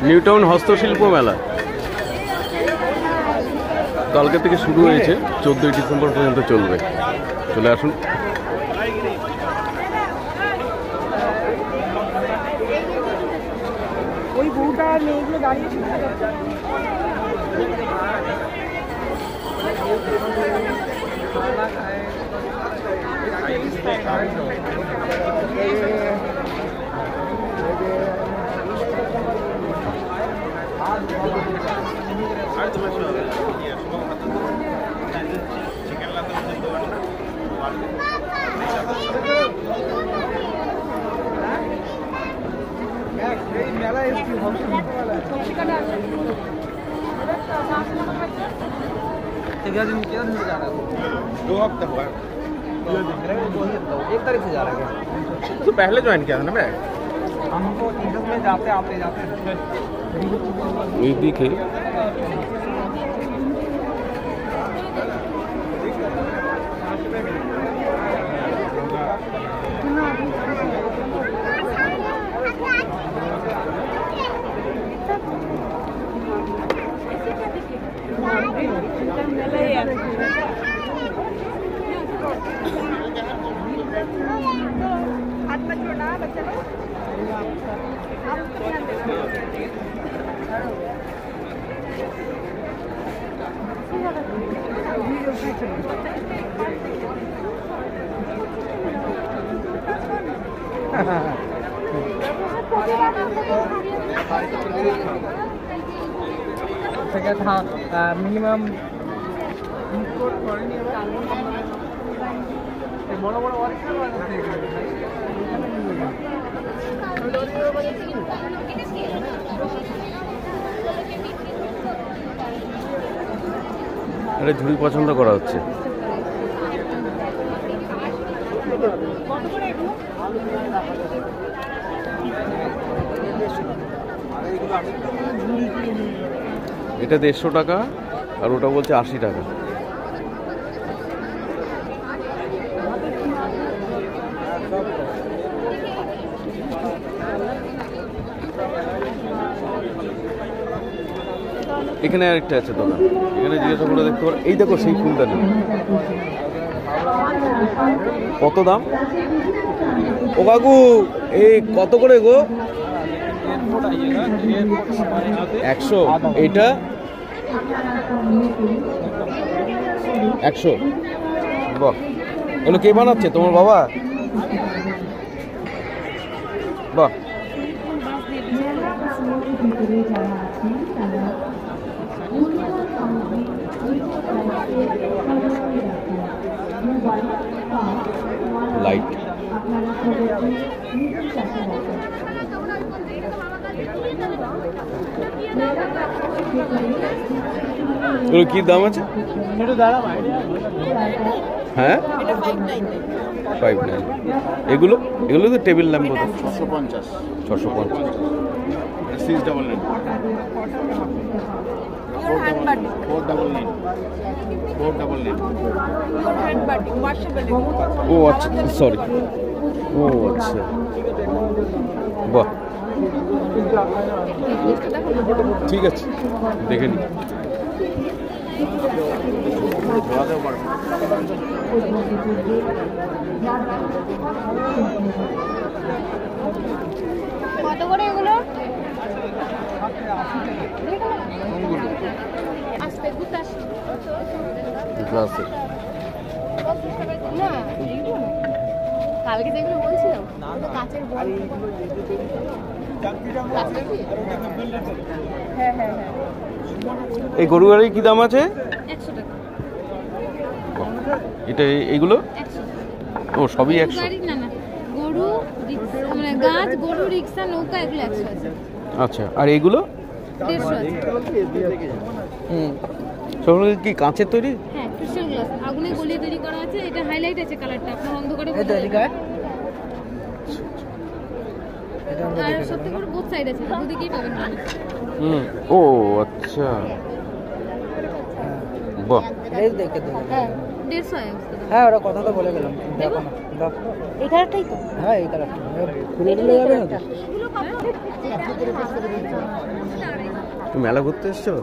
New town হস্তশিল্প মেলা কালকে থেকে শুরু হয়েছে, 14ই ডিসেম্বর পর্যন্ত চলবে। চলে আসুন। ওই বউটা মেয়েগুলো দাঁড়িয়ে मेला इसकी क्या दिन से जा रहा है? 2 हफ्ते हुआ है। 1 तारीख से जा रहा है। तो पहले ज्वाइन किया था ना मैं। हमको टीचर्स में जाते आते ये दिखे हाथ मत छोड़ना बच्चा लोग। आप उसको ध्यान देना। था मिनिमम বড় বড় আরে ঝুড়ি পছন্দ করা হচ্ছে। এটা 150 টাকা আর ওটা বলছে 80 টাকা। এখানে আরেকটা আছে দোকান, এখানে জিজ্ঞাসা করে দেখতে পারো। এই দেখো সেই ফুলদানি, কত দাম? ও কাকু এই কত করে গো? 100। এইটা 100। বাহ, এগুলো কে বানাচ্ছে? তোমার বাবা? বাহ, লাইট। এগুলো কি দাম আছে? হ্যাঁ 5.9। এগুলো এগুলো তো টেবিল ল্যাম্প বোধ 650। 650। 699। 499। 499। ও আচ্ছা, সরি। ও আচ্ছা, বাহ, ঠিক আছে, দেখে নি। কত করে এগুলো? আসতে গুতাস গ্লাসে না, কালকে যেগুলো বলছিলাম কাচের বল। হ্যাঁ হ্যাঁ হ্যাঁ। এই গরু গাড়ি কি দাম আছে? 100 টাকা। এটা এইগুলো 100। ও সবই 100? না না, গরু মানে গাছ, গরু, রিক্সা, নৌকা এগুলো 100 আছে। আচ্ছা, আর এইগুলো 150 আছে। সবগুলো কি কাঁচের তৈরি? হ্যাঁ, ক্রিস্টাল গ্লাস, আগুনে গলিয়ে তৈরি করা আছে। এটা হাইলাইট আছে কালারটা, আপনার অন্ধকারে আর সত্যি করে বোথ সাইড আছে, দুদিকেই পাবেন। ও আচ্ছা, বাহ, এই দেখে দেখে হ্যাঁ 150 আছে। হ্যাঁ ওরা কথা তো বলে গেলাম, দেখো না এই কালারটাই তো। হ্যাঁ এই কালারটা খুলে দিলে যাবে না তো? তুমি মেলা ঘুরতে এসছো?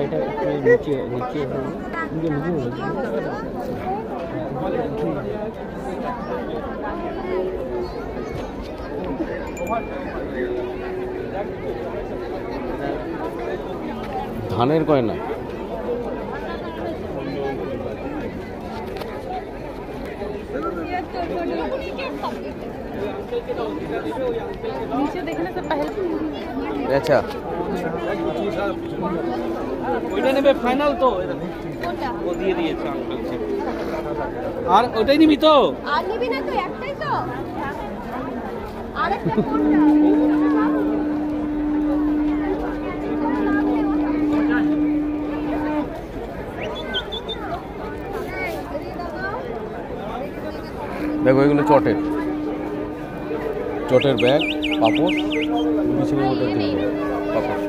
এটা একটু নিচে নিচে ধানের গয়না। আচ্ছা ওইটা নেবে ফাইনাল তো ও দিয়ে দিয়েছে আঙ্কেল আর ওইটাই নিবি তো আর নিবি না তো একটাই তো আরেকটা কোনটা দেখো এগুলো চটের ব্যাগ, পাপড়, বিছানার মধ্যে দিয়ে পাপড়।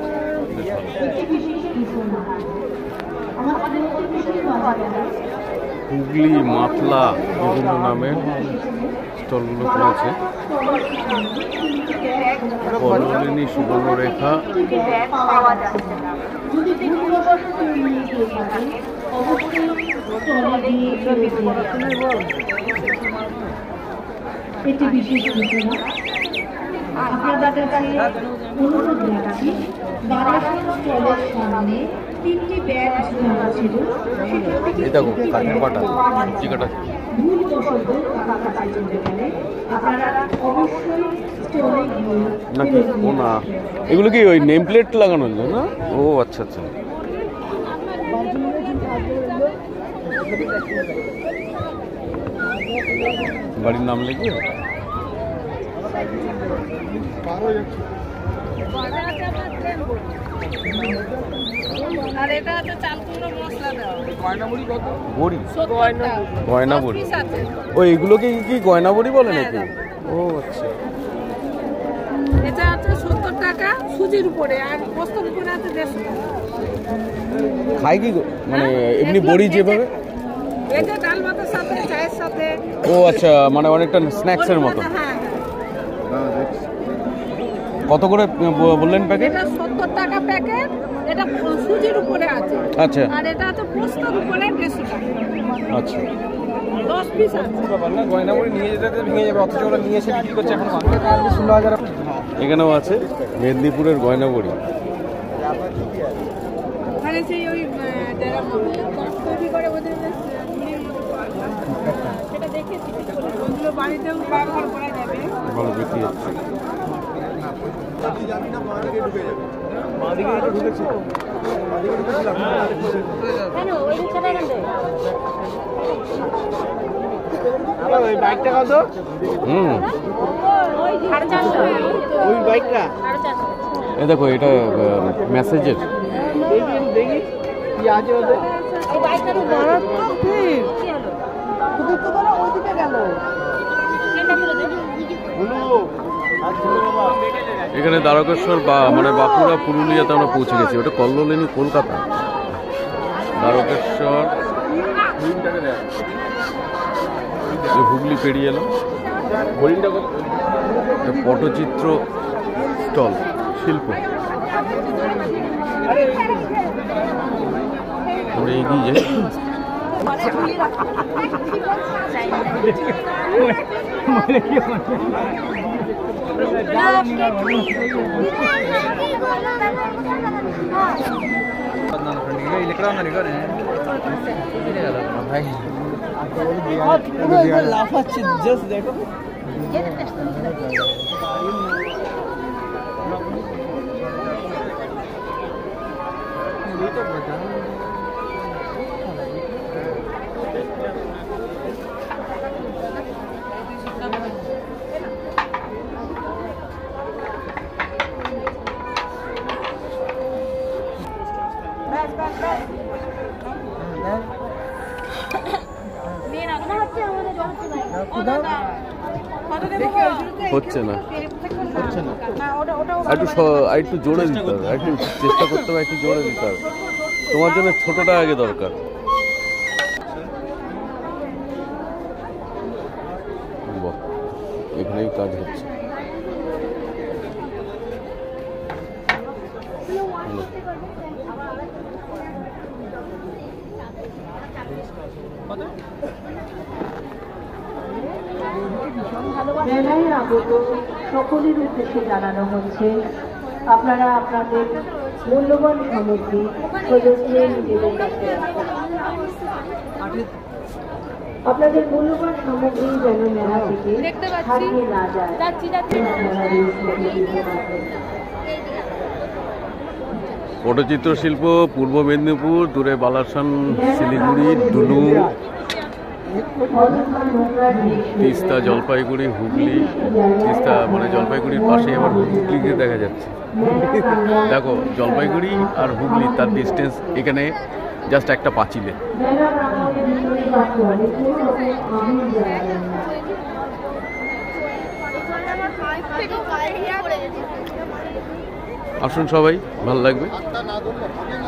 হুগলি মাতলা বিভিন্ন নামে স্টলগুলো খুলেছে। কল্লোলিনী, সুবর্ণরেখা, এটি বিশেষ ঘটনা। আপনাদের কাছে অনুরোধ রাখছি, বারাসত স্টলের সামনে 3টি ব্যাগ ঝুলানো ছিল, এই দেখো কাঠের পাটা, চিকাটা ভুলবশত কাছাকাছি চলে গেলে আপনারা অবশ্যই স্টলে গিয়ে নাকি? ও না, এগুলো কি ওই নেম প্লেট লাগানোর জন্য না? ও আচ্ছা আচ্ছা। বাড়ির নাম লিখে আর এটা হচ্ছে চাল কুমড়ো মশলা দেওয়া বড়ি, 70 টাকা গয়না 10 বড়ি। পিস আছে ও এগুলোকে কি গয়না বড়ি বলে নাকি? ও আচ্ছা। এটা হচ্ছে 70 টাকা সুজির উপরে আর পোস্তর উপরে আছে 150 টাকা খায় কি মানে এমনি বড়ি যেভাবে? এটা ডাল ভাতের সাথে চায়ের সাথে ও আচ্ছা, মানে অনেকটা স্ন্যাক্সের মতো। হ্যাঁ কত করে বললেন প্যাকেট? এটা 70 টাকা প্যাকেট, এটা সুজির উপরে আছে। আচ্ছা আর এটা হচ্ছে পোস্তর উপরে 150 টাকা। আচ্ছা। 10 পিস আছে। গয়না বড়ি নিয়ে যেতে ভেঙে যাবে, অথচ ওরা নিয়ে এসে বিক্রি করছে এখন 16,000। এখানেও আছে মেদিনীপুরের গয়না বড়ি। ওখানে সেই ওই যারা তৈরি করে ওদের সেটা দেখেছি ওগুলো বাড়িতেও ব্যবহার করা যাবে। ভালো বিক্রি হচ্ছে। কেন ওই রিক্সাটা কেন ওই বাইকটা কত? ওই 450 ওই বাইকটা এ দেখো এটা মেসেজের। দেখি কি আছে ওদের। এই বাইকটা তো মারাত্মক ভিড়। কি হলো? তুমি তো বলো ওইদিকে গেল। কেনটা করে দে। এখানে দ্বারকেশ্বর বা মানে বাঁকুড়া, পুরুলিয়াতে আমরা পৌঁছে গেছি। ওটা কল্লোলিনী কলকাতা। দ্বারকেশ্বর হুগলি পেরিয়ে এলাম। পটচিত্র স্টল, শিল্প। আমরা এগিয়ে যাই। লাফাচ্ছে জাস্ট দেখো। মেন আগনা হচ্ছে আমাদের জল হচ্ছে না, একটু জোরে দিতে হবে, একটু চেষ্টা করতে হবে, একটু জোরে দিতে হবে। তোমার জন্য ছোটটা আগে দরকার। বাহ, এখানেই কাজ হচ্ছে। মেলায় আগত সকলের উদ্দেশ্যে জানানো হচ্ছে আপনারা আপনাদের মূল্যবান সামগ্রী প্রযত্নে নিজেদের কাছে রাখবেন। আপনাদের মূল্যবান সামগ্রী যেন মেলা থেকে হারিয়ে না যায় আপনারা দিতে পারবেন। পটচিত্র শিল্প পূর্ব মেদিনীপুর, দূরে বালাসন, শিলিগুড়ি, ডুলু, তিস্তা, জলপাইগুড়ি, হুগলি। তিস্তা মানে জলপাইগুড়ির পাশে আবার হুগলিকে দেখা যাচ্ছে। দেখো জলপাইগুড়ি আর হুগলি তার ডিস্টেন্স এখানে জাস্ট একটা পাঁচিলে। মেলার আসুন সবাই, ভালো লাগবে।